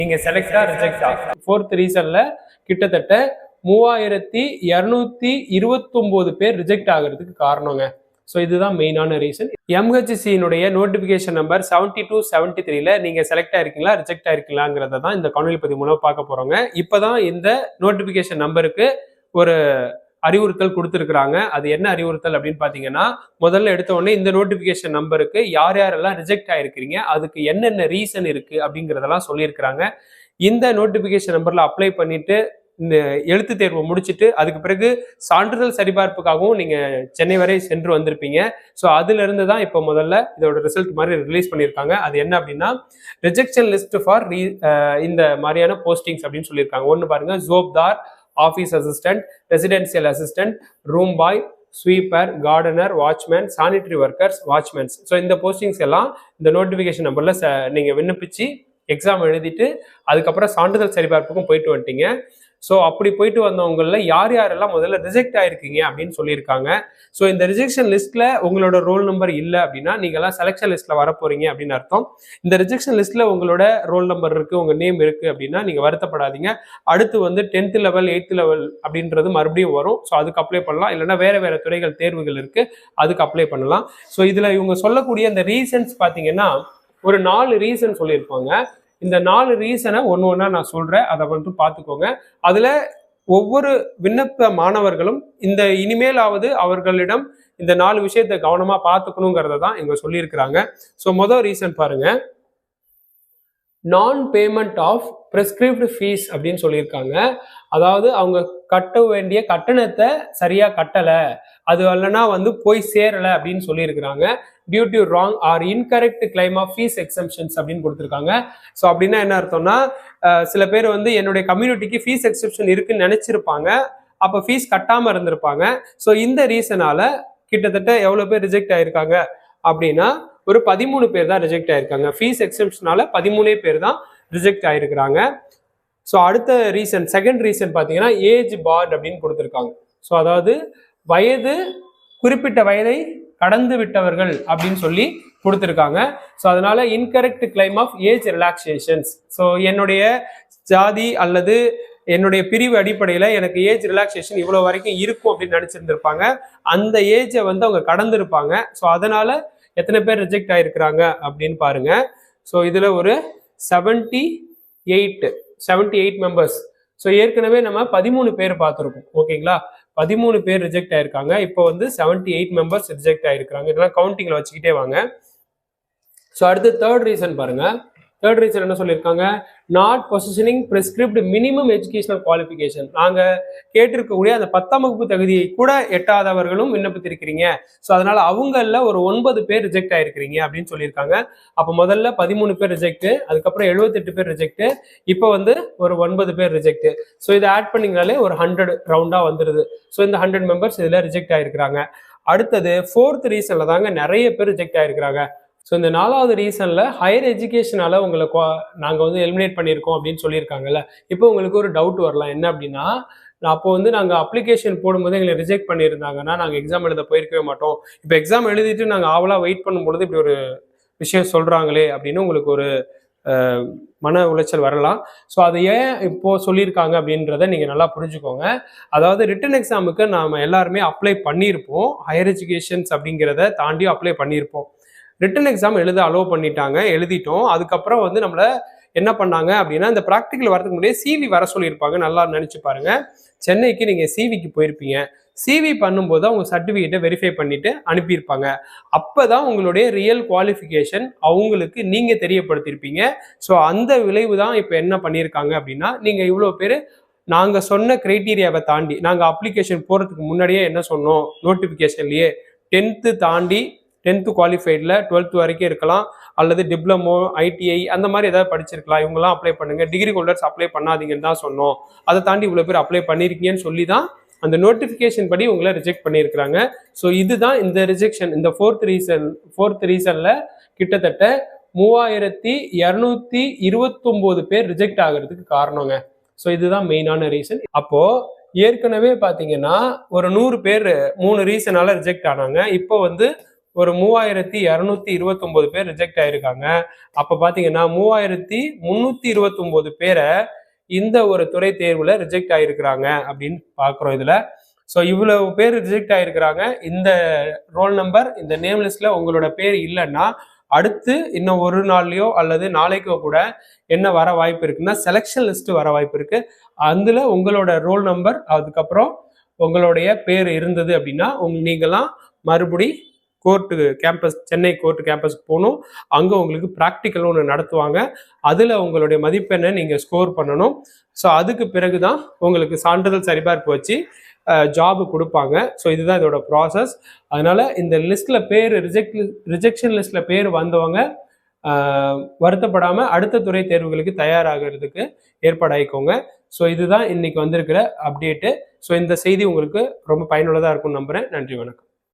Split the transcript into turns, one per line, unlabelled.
நீங்க செலக்டா ரிஜெக்டா? ஃபோர்த் ரீசன்ல கிட்டத்தட்ட 3229 பேர் ரிஜெக்ட் ஆகிறதுக்கு காரணங்க. ஸோ இதுதான் மெயினான ரீசன். எம்ஹெச்சினுடைய நோட்டிபிகேஷன் நம்பர் 7273ல நீங்க செலக்ட் ஆயிருக்கீங்களா ரிஜெக்ட் ஆயிருக்கீங்களாங்கிறத தான் இந்த காணொலி பதிவு மூலம் பார்க்க போறோங்க. இப்பதான் இந்த நோட்டிபிகேஷன் நம்பருக்கு ஒரு அறிவுறுத்தல் கொடுத்துருக்காங்க. அது என்ன அறிவுறுத்தல் அப்படின்னு பாத்தீங்கன்னா, முதல்ல எடுத்த உடனே இந்த நோட்டிபிகேஷன் நம்பருக்கு யார் யாரெல்லாம் ரிஜெக்ட் ஆயிருக்கிறீங்க, அதுக்கு என்னென்ன ரீசன் இருக்கு அப்படிங்கறதெல்லாம் சொல்லியிருக்கிறாங்க. இந்த நோட்டிபிகேஷன் நம்பர்ல அப்ளை பண்ணிட்டு இந்த எழுத்து தேர்வு முடிச்சுட்டு அதுக்கு பிறகு சான்றிதழ் சரிபார்ப்புக்காகவும் நீங்க சென்னை வரை சென்று வந்திருப்பீங்க. ஸோ அதுல இருந்து தான் இப்போ முதல்ல இதோட ரிசல்ட் மாதிரி ரிலீஸ் பண்ணியிருக்காங்க. அது என்ன அப்படின்னா, ரிஜெக்ஷன் லிஸ்ட் ஃபார் இந்த மாதிரியான போஸ்டிங்ஸ் அப்படின்னு சொல்லியிருக்காங்க. ஒன்று பாருங்க, ஜோப்தார், office assistant, residential assistant, room boy, sweeper, gardener, watchman, sanitary workers, watchmans. So இந்த போஸ்டிங்ஸ் எல்லாம் இந்த நோட்டிஃபிகேஷன் நம்பர்ல நீங்க விண்ணப்பிச்சு எக்ஸாம் எழுதிட்டு அதுக்கப்புறம் சான்றிதழ் சரிபார்ப்புக்கும் போயிட்டு வந்துட்டீங்க. ஸோ அப்படி போயிட்டு வந்தவங்கள யார் யாரெல்லாம் முதல்ல ரிஜெக்ட் ஆயிருக்கீங்க அப்படின்னு சொல்லியிருக்காங்க. ஸோ இந்த ரிஜெக்ஷன் லிஸ்ட்ல உங்களோட ரோல் நம்பர் இல்லை அப்படின்னா நீங்க எல்லாம் செலக்ஷன் லிஸ்ட்ல வரப்போறீங்க அப்படின்னு அர்த்தம். இந்த ரிஜெக்ஷன் லிஸ்ட்ல உங்களோட ரோல் நம்பர் இருக்கு, உங்க நேம் இருக்கு அப்படின்னா நீங்க வருத்தப்படாதீங்க. அடுத்து வந்து 10th லெவல் 8th லெவல் அப்படின்றது மறுபடியும் வரும். ஸோ அதுக்கு அப்ளை பண்ணலாம். இல்லைன்னா வேற வேற துறைகள் தேர்வுகள் இருக்கு, அதுக்கு அப்ளை பண்ணலாம். ஸோ இதுல இவங்க சொல்லக்கூடிய இந்த ரீசன்ஸ் பாத்தீங்கன்னா ஒரு 4 ரீசன் சொல்லியிருப்பாங்க. இந்த 4 ரீசனை ஒன்னா நான் சொல்றேன், அதை வந்து பார்த்துக்கோங்க. அதுல ஒவ்வொரு விண்ணப்ப மாணவர்களும் இந்த இனிமேலாவது அவர்களிடம் இந்த 4 விஷயத்தை கவனமா பார்த்துக்கணுங்கிறத தான் இவங்க சொல்லியிருக்கிறாங்க. ஸோ முதல் ரீசன் பாருங்க, நான் பேமெண்ட் ஆஃப் பிரெஸ்கிரைப்டு ஃபீஸ் அப்படின்னு சொல்லியிருக்காங்க. அதாவது அவங்க கட்ட வேண்டிய கட்டணத்தை சரியா கட்டல, அது இல்லைன்னா வந்து போய் சேரல அப்படின்னு சொல்லியிருக்கிறாங்க. Due to wrong or incorrect claim of fee exemptions அப்படின்னு கொடுத்துருக்காங்க. ஸோ அப்படின்னா என்ன அர்த்தம்னா, சில பேர் வந்து என்னுடைய கம்யூனிட்டிக்கு ஃபீஸ் எக்ஸப்ஷன் இருக்குன்னு நினைச்சிருப்பாங்க, அப்போ ஃபீஸ் கட்டாம இருந்திருப்பாங்க. ஸோ இந்த ரீசனால கிட்டத்தட்ட எவ்வளவு பேர் ரிஜெக்ட் ஆயிருக்காங்க அப்படின்னா ஒரு 13 பேர் தான் ரிஜெக்ட் ஆயிருக்காங்க. ஃபீஸ் எக்ஸப்ஷனால 13 பேர் தான் ரிஜெக்ட் ஆயிருக்கிறாங்க. ஸோ அடுத்த ரீசன், செகண்ட் ரீசன் பார்த்தீங்கன்னா ஏஜ் பார்ட் அப்படின்னு கொடுத்துருக்காங்க. ஸோ அதாவது வயது, குறிப்பிட்ட வயதை கடந்து விட்டவர்கள் அப்படின்னு சொல்லி கொடுத்துருக்காங்க. ஸோ அதனால incorrect claim of age relaxations. So என்னுடைய ஜாதி அல்லது என்னுடைய பிரிவு அடிப்படையில் எனக்கு ஏஜ் ரிலாக்ஸேஷன் இவ்வளோ வரைக்கும் இருக்கும் அப்படின்னு நினைச்சிருந்திருப்பாங்க. அந்த ஏஜை வந்து அவங்க கடந்திருப்பாங்க. ஸோ அதனால எத்தனை பேர் ரிஜெக்ட் ஆயிருக்கிறாங்க அப்படின்னு பாருங்க. ஸோ இதுல ஒரு 78 மெம்பர்ஸ். ஸோ ஏற்கனவே நம்ம 13 பேர் பார்த்துருக்கோம். ஓகேங்களா, 13 பேர் ரிஜெக்ட் ஆயிருக்காங்க. இப்போ வந்து 78 மெம்பர்ஸ் ரிஜெக்ட் ஆயிருக்காங்க. இதெல்லாம் கவுண்டிங்ல வச்சுக்கிட்டே வாங்க. ஸோ அடுத்து தேர்ட் ரீசன் பாருங்க. தேர்ட் ரீசன் என்ன சொல்லியிருக்காங்க, not positioning prescribed minimum educational qualification. நாங்க கேட்டிருக்கக்கூடிய அந்த 10ஆம் வகுப்பு தகுதியை கூட எட்டாதவர்களும் விண்ணப்பித்திருக்கிறீங்க. ஸோ அதனால அவங்கள ஒரு 9 பேர் ரிஜெக்ட் ஆயிருக்கிறீங்க அப்படின்னு சொல்லியிருக்காங்க. அப்போ முதல்ல 13 பேர் ரிஜெக்ட், அதுக்கப்புறம் 78 பேர் ரிஜெக்ட், இப்போ வந்து ஒரு 9 பேர் ரிஜெக்ட். ஸோ இதை ஆட் பண்ணிங்கனாலே ஒரு 100 ரவுண்டா வந்துருது. ஸோ இந்த 100 மெம்பர்ஸ் இதுல ரிஜெக்ட் ஆயிருக்கிறாங்க. அடுத்தது ஃபோர்த் ரீசன்ல தாங்க நிறைய பேர் ரிஜெக்ட் ஆயிருக்கிறாங்க. ஸோ இந்த 4வது ரீசன்ல ஹையர் எஜுகேஷனால உங்களை நாங்கள் வந்து எலிமினேட் பண்ணியிருக்கோம் அப்படின்னு சொல்லியிருக்காங்கல்ல. இப்போ உங்களுக்கு ஒரு டவுட் வரலாம், என்ன அப்படின்னா, அப்போ வந்து நாங்கள் அப்ளிகேஷன் போடும்போது எங்களை ரிஜெக்ட் பண்ணியிருந்தாங்கன்னா நாங்கள் எக்ஸாம் எழுத போயிருக்கவே மாட்டோம். இப்போ எக்ஸாம் எழுதிட்டு நாங்கள் ஆவலாக வெயிட் பண்ணும்பொழுது இப்படி ஒரு விஷயம் சொல்றாங்களே அப்படின்னு உங்களுக்கு ஒரு மன உளைச்சல் வரலாம். ஸோ அதை ஏன் இப்போ சொல்லியிருக்காங்க அப்படின்றத நீங்க நல்லா புரிஞ்சுக்கோங்க. அதாவது ரிட்டன் எக்ஸாமுக்கு நாம எல்லாருமே அப்ளை பண்ணியிருப்போம், ஹையர் எஜுகேஷன்ஸ் அப்படிங்கிறத தாண்டி அப்ளை பண்ணியிருப்போம். ரிட்டன் எக்ஸாம் எழுத அலோவ் பண்ணிட்டாங்க, எழுதிட்டோம். அதுக்கப்புறம் வந்து நம்மள என்ன பண்ணாங்க அப்படின்னா, இந்த ப்ராக்டிக்கல் வரதுக்கு முன்னாடியே சிவி வர சொல்லியிருப்பாங்க. நல்லா நினைச்சு பாருங்க, சென்னைக்கு நீங்க சிவிக்கு போயிருப்பீங்க. சிவி பண்ணும்போது அவங்க சர்டிஃபிகேட்டை வெரிஃபை பண்ணிட்டு அனுப்பியிருப்பாங்க. அப்பதான் உங்களுடைய ரியல் குவாலிஃபிகேஷன் அவங்களுக்கு நீங்க தெரியப்படுத்தியிருப்பீங்க. ஸோ அந்த விளைவு தான் இப்போ என்ன பண்ணியிருக்காங்க அப்படின்னா, நீங்க இவ்வளோ பேர் நாங்க சொன்ன கிரைட்டீரியாவை தாண்டி, நாங்க அப்ளிகேஷன் போறதுக்கு முன்னாடியே என்ன சொன்னோம் நோட்டிபிகேஷன்லயே, 10th தாண்டி 10th குவாலிஃபைட்ல 12th வரைக்கும் இருக்கலாம், அல்லது டிப்ளமோ, ஐடிஐ அந்த மாதிரி ஏதாவது படிச்சிருக்கலாம். இவங்கெல்லாம் அப்ளை பண்ணுங்க, டிகிரி ஹோல்டர்ஸ் அப்ளை பண்ணாதீங்கன்னு தான் சொன்னோம். அதை தாண்டி இவ்வளோ பேர் அப்ளை பண்ணியிருக்கீங்கன்னு சொல்லி தான் அந்த நோட்டிஃபிகேஷன் படி உங்களை ரிஜெக்ட் பண்ணியிருக்கிறாங்க. ஸோ இதுதான் இந்த ரிஜெக்ஷன். இந்த ஃபோர்த் ரீசன்ல கிட்டத்தட்ட 3229 பேர் ரிஜெக்ட் ஆகிறதுக்கு காரணங்க. ஸோ இதுதான் மெயினான ரீசன். அப்போ ஏற்கனவே பார்த்தீங்கன்னா ஒரு 100 பேர் 3 ரீசனால ரிஜெக்ட் ஆனாங்க. இப்போ வந்து ஒரு 3229 பேர் ரிஜெக்ட் ஆயிருக்காங்க. அப்ப பாத்தீங்கன்னா 3329 பேரை இந்த ஒரு துறை தேர்வுல ரிஜெக்ட் ஆயிருக்கிறாங்க அப்படின்னு பாக்குறோம் இதுல. ஸோ இவ்வளவு பேர் ரிஜெக்ட் ஆயிருக்கிறாங்க. இந்த ரோல் நம்பர் இந்த நேம் லிஸ்ட்ல உங்களோட பேர் இல்லைன்னா அடுத்து இன்னும் ஒரு நாள்லயோ அல்லது நாளைக்கோ கூட என்ன வர வாய்ப்பு இருக்குன்னா செலெக்ஷன் லிஸ்ட் வர வாய்ப்பு இருக்கு. அதுல உங்களோட ரோல் நம்பர் அதுக்கப்புறம் உங்களுடைய பேர் இருந்தது அப்படின்னா நீங்களாம் மறுபடி court campus Chennai court campus போகணும். அங்கே உங்களுக்கு ப்ராக்டிக்கல் ஒன்று நடத்துவாங்க. அதில் உங்களுடைய மதிப்பெண்ணை நீங்கள் ஸ்கோர் பண்ணணும். ஸோ அதுக்கு பிறகு தான் உங்களுக்கு சான்றிதழ் சரிபார்ப்பு வச்சு ஜாபு கொடுப்பாங்க. ஸோ இதுதான் இதோட ப்ராசஸ். அதனால இந்த லிஸ்ட்ல பேர் ரிஜெக்ஷன் லிஸ்ட்ல பேர் வந்தவங்க வருத்தப்படாமல் அடுத்த துறை தேர்வுகளுக்கு தயாராகிறதுக்கு ஏற்பாடாயிக்கோங்க. ஸோ இதுதான் இன்னைக்கு வந்திருக்கிற அப்டேட்டு. ஸோ இந்த செய்தி உங்களுக்கு ரொம்ப பயனுள்ளதாக இருக்கும்னு நம்புகிறேன். நன்றி, வணக்கம்.